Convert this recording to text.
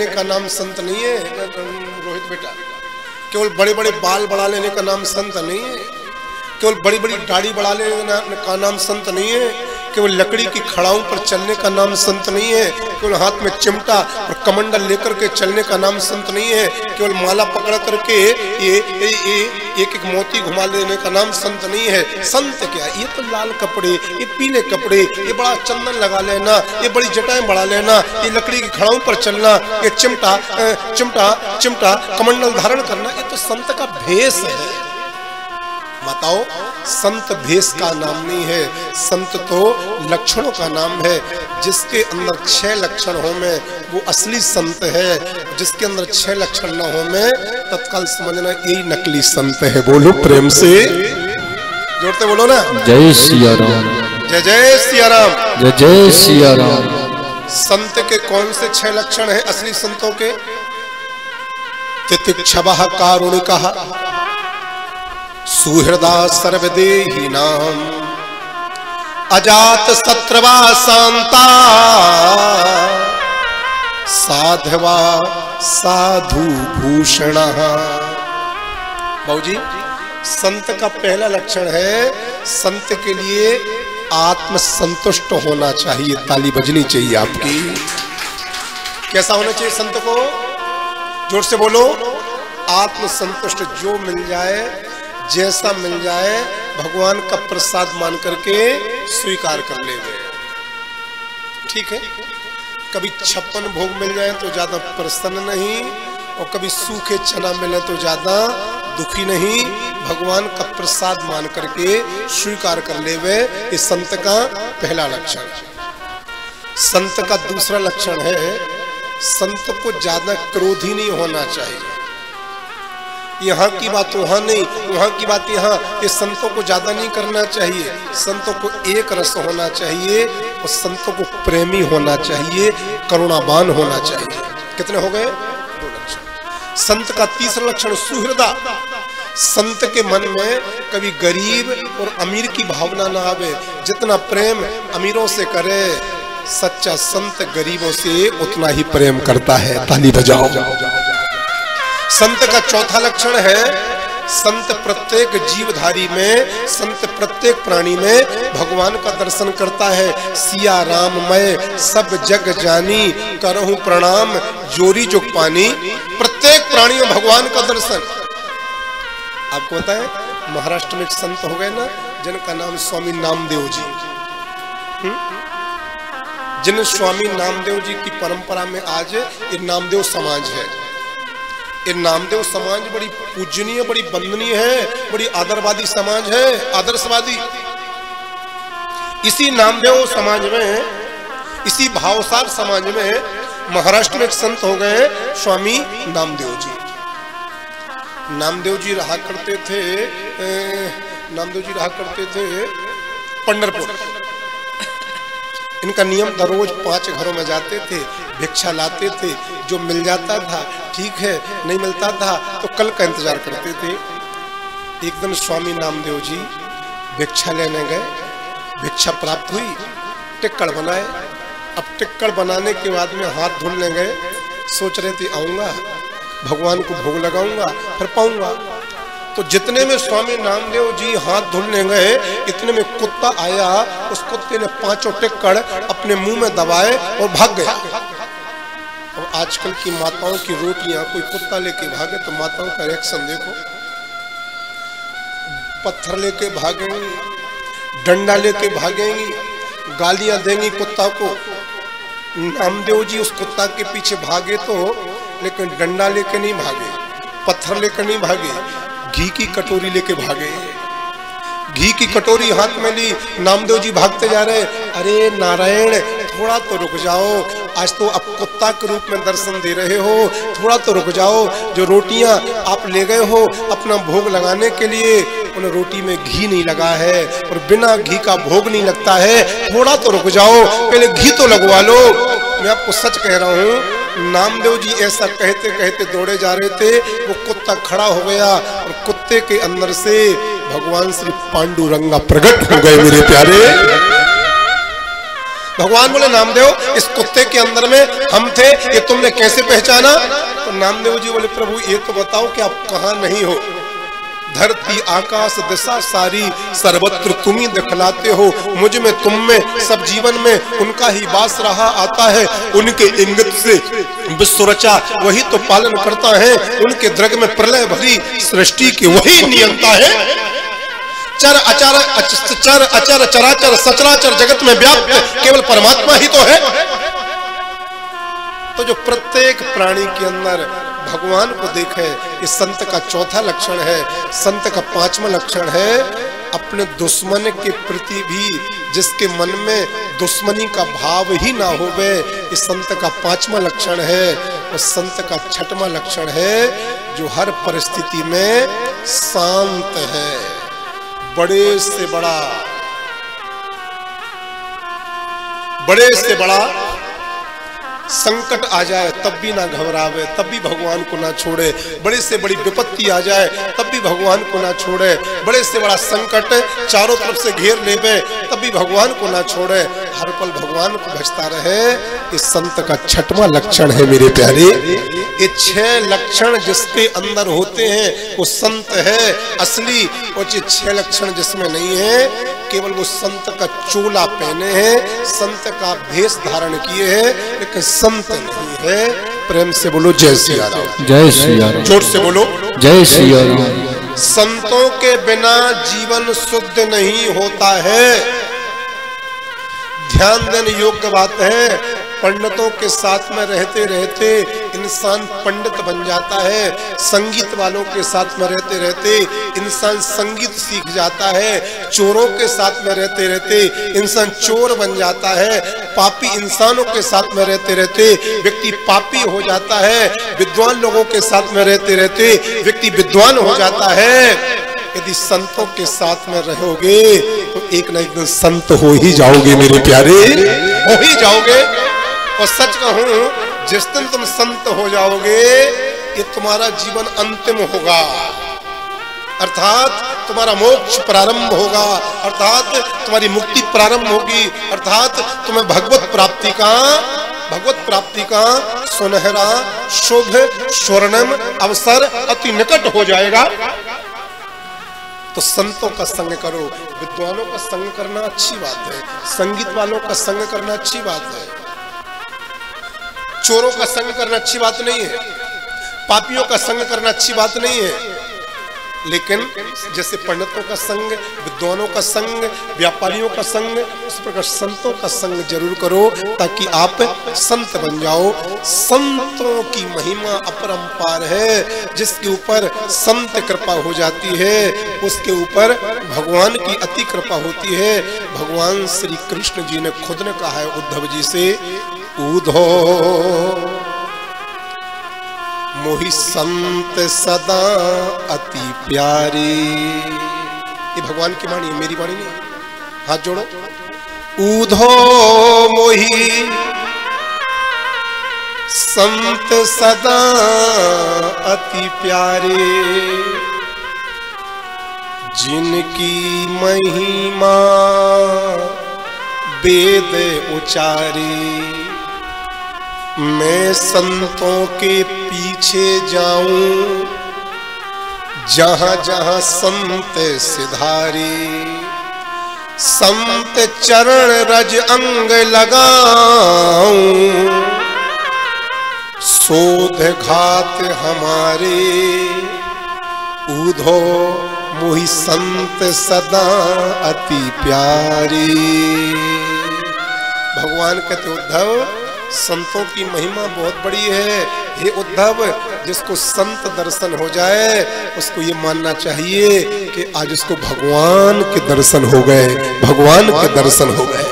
कहने का नाम संत नहीं है रोहित बेटा। केवल बड़े बड़े बाल बढ़ा लेने का नाम संत नहीं है। केवल बड़ी बड़ी दाढ़ी बढ़ा लेने का नाम संत नहीं है। केवल लकड़ी की खड़ाओं पर चलने का नाम संत नहीं है। केवल हाथ में चिमटा और कमंडल लेकर के चलने का नाम संत नहीं है। केवल माला पकड़ करके ये एक एक मोती घुमा लेने का नाम संत नहीं है। संत क्या, ये तो लाल कपड़े, ये पीले कपड़े, ये बड़ा चंदन लगा लेना, ये बड़ी जटाएं बढ़ा लेना, ये लकड़ी की खड़ाओं पर चलना, ये चिमटा चिमटा चिमटा कमंडल धारण करना, ये तो संत का भेष है। बताओ, संत भेष का नाम नहीं है, संत तो लक्षणों का नाम है। जिसके अंदर 6 लक्षण हो में वो असली संत है। जिसके अंदर 6 लक्षण न हो में तत्काल समझना यही नकली संत है। बोलो प्रेम से, जोड़ते बोलो ना। जय सिया राम, जय जय सिया राम, जय जय सिया राम। संत के कौन से 6 लक्षण है असली संतों के? तितिक्षवः कारुणिकः, सुहृदा सर्वदेहिनां, अजात शत्रवा शांता, साधवा साधु भूषणः। बाबूजी, संत का पहला लक्षण है, संत के लिए आत्म संतुष्ट होना चाहिए। ताली बजनी चाहिए आपकी। कैसा होना चाहिए संत को? जोर से बोलो। आत्म संतुष्ट, जो मिल जाए, जैसा मिल जाए, भगवान का प्रसाद मान करके स्वीकार कर ले। ठीक है। कभी 56 भोग मिल जाए तो ज्यादा प्रसन्न नहीं, और कभी सूखे चना मिले तो ज्यादा दुखी नहीं। भगवान का प्रसाद मान करके स्वीकार कर लेवे, ये संत का पहला लक्षण। संत का दूसरा लक्षण है, संत को ज्यादा क्रोधी नहीं होना चाहिए। यहाँ की बात वहाँ नहीं, वहाँ की बात यहाँ। ये संतों को ज्यादा नहीं करना चाहिए। संतों को एक रस होना चाहिए, और संतों को प्रेमी होना चाहिए, करुणावान होना चाहिए। कितने हो गए? 2 लक्षण। संत का तीसरा लक्षण सुहृदा। संत के मन में कभी गरीब और अमीर की भावना ना आवे। जितना प्रेम अमीरों से करे, सच्चा संत गरीबों से उतना ही प्रेम करता है। ताली बजाओ। संत का चौथा लक्षण है, संत प्रत्येक जीवधारी में, संत प्रत्येक प्राणी में भगवान का दर्शन करता है। सिया राम मैं सब जग जानी, करहूं प्रणाम जोरी जुग पानी। प्रत्येक प्राणी में भगवान का दर्शन। आपको पता है, महाराष्ट्र में एक संत हो गए ना, जिनका नाम स्वामी नामदेव जी। जिन स्वामी नामदेव जी की परंपरा में आज ये नामदेव समाज है। ये नामदेव समाज बड़ी पूजनीय, बड़ी वंदनीय है, बड़ी आदरवादी समाज है, आदर्शवादी। इसी नामदेव समाज में, इसी भावसार समाज में महाराष्ट्र में एक संत हो गए स्वामी नामदेव जी। नामदेव जी रहा करते थे, नामदेव जी रहा करते थे पंढरपुर। इनका नियम था, रोज 5 घरों में जाते थे, भिक्षा लाते थे। जो मिल जाता था ठीक है, नहीं मिलता था तो कल का इंतजार करते थे। एक दिन स्वामी नामदेव जी भिक्षा लेने गए, भिक्षा प्राप्त हुई, टिक्कड़ बनाए। अब टिक्कड़ बनाने के बाद में हाथ धुलने गए, सोच रहे थे आऊंगा, भगवान को भोग लगाऊंगा, फिर पाऊंगा। तो जितने में स्वामी नामदेव जी हाथ धुलने गए, इतने में कुत्ता आया। उस कुत्ते ने 5 टिक्कड़ अपने मुंह में दबाए और भाग गया। और आजकल की माताओं की रोटियां कोई कुत्ता लेके भागे तो माताओं का रिएक्शन देखो। पत्थर लेके भागेंगी, डंडा लेके भागेंगी, गालियां देंगी कुत्ता को। नामदेव जी उस कुत्ता के पीछे भागे तो, लेकिन डंडा लेके नहीं भागे, पत्थर लेकर नहीं भागे, घी की कटोरी लेके भागे। घी की कटोरी हाथ में ली, नामदेव जी भागते जा रहे। अरे नारायण, थोड़ा तो रुक जाओ, आज तो आप कुत्ता के रूप में दर्शन दे रहे हो, थोड़ा तो रुक जाओ। जो रोटियां आप ले गए हो अपना भोग लगाने के लिए, उन रोटी में घी नहीं लगा है, और बिना घी का भोग नहीं लगता है। थोड़ा तो रुक जाओ, पहले घी तो लगवा लो। मैं आपको सच कह रहा हूँ, नामदेव जी ऐसा कहते कहते दौड़े जा रहे थे, वो कुत्ता खड़ा हो गया, और कुत्ते के अंदर से भगवान श्री पांडुरंगा प्रकट हो गए। मेरे प्यारे, भगवान बोले नामदेव इस कुत्ते के अंदर में हम थे, ये तुमने कैसे पहचाना? तो नामदेव जी बोले प्रभु ये तो बताओ कि आप कहाँ नहीं हो। धरती आकाश दिशा सारी सर्वत्र तुम ही दिखलाते हो, मुझ में तुम में सब जीवन में उनका ही वास रहा आता है। उनके इंगित से विश्व रचा वही तो पालन करता है, उनके द्रग में प्रलय भरी सृष्टि की वही नियंता है। चर अचर चराचर सचराचर जगत में व्याप्त केवल परमात्मा ही तो है। तो जो प्रत्येक प्राणी के अंदर भगवान को देखे, ये संत का चौथा लक्षण है। संत का पांचवा लक्षण है अपने दुश्मन के प्रति भी जिसके मन में दुश्मनी का भाव ही ना होवे, ये संत का पांचवा लक्षण है। और संत का छठवां लक्षण है जो हर परिस्थिति में शांत है। बड़े से बड़ा संकट आ जाए तब भी ना घबरावे, तब भी भगवान को ना छोड़े। बड़े से बड़ी विपत्ति आ जाए तब भी भगवान को ना छोड़े। बड़े से बड़ा संकट चारों तरफ से घेर लेवे तब भी भगवान को ना छोड़े, हर पल भगवान को भजता रहे। इस संत का छठवां लक्षण है मेरे प्यारे। ये 6 लक्षण जिसके अंदर होते हैं वो संत है असली, और ये 6 लक्षण जिसमें नहीं है केवल वो संत का चोला पहने हैं, संत का भेष धारण किए हैं, लेकिन संत नहीं है। प्रेम से बोलो जय सिया राम। जय सिया राम। जोर से बोलो जय सिया राम। संतों के बिना जीवन शुद्ध नहीं होता है। ध्यान देने योग्य बात है। पंडितों के साथ में रहते रहते इंसान पंडित बन जाता है, संगीत वालों के साथ में रहते रहते इंसान संगीत सीख जाता है, चोरों के साथ में रहते रहते इंसान चोर बन जाता है, पापी इंसानों के साथ में रहते रहते व्यक्ति पापी हो जाता है, विद्वान लोगों के साथ में रहते रहते व्यक्ति विद्वान हो जाता है। यदि संतों के साथ में रहोगे तो एक ना एक दिन संत हो ही जाओगे मेरे प्यारे, हो ही जाओगे। और सच कहूं जिस दिन तुम संत हो जाओगे ये तुम्हारा जीवन अंतिम होगा, अर्थात तुम्हारा मोक्ष प्रारंभ होगा, अर्थात तुम्हारी मुक्ति प्रारंभ होगी, अर्थात तुम्हें भगवत प्राप्ति का सुनहरा शुभ स्वर्णिम अवसर अति निकट हो जाएगा। तो संतों का संग करो। विद्वानों का संग करना अच्छी बात है, संगीत वालों का संग करना अच्छी बात है, चोरों का संग करना अच्छी बात नहीं है, पापियों का संग करना अच्छी बात नहीं है, लेकिन जैसे पंडितों का संग, विद्वानों का संग, व्यापारियों का संग, उस प्रकार संतों का संग जरूर करो ताकि आप संत बन जाओ। संतों की महिमा अपरंपार है। जिसके ऊपर संत कृपा हो जाती है उसके ऊपर भगवान की अति कृपा होती है। भगवान श्री कृष्ण जी ने खुद ने कहा है उद्धव जी से, उद्धो मोहि संत सदा अति प्यारे। ये भगवान की वाणी है, मेरी वाणी नहीं। हाथ जोड़ो। उद्धो मोहि संत सदा अति प्यारे, जिनकी महिमा वेद उचारे। मैं संतों के पीछे जाऊं जहां जहां संत सिधारे, संत चरण रज अंग लगाऊं, शोध घात हमारे। उद्धो मोहि संत सदा अति प्यारे। भगवान कहते उद्धव संतों की महिमा बहुत बड़ी है। हे उद्धव, जिसको संत दर्शन हो जाए उसको ये मानना चाहिए कि आज उसको भगवान के दर्शन हो गए, भगवान के दर्शन हो गए।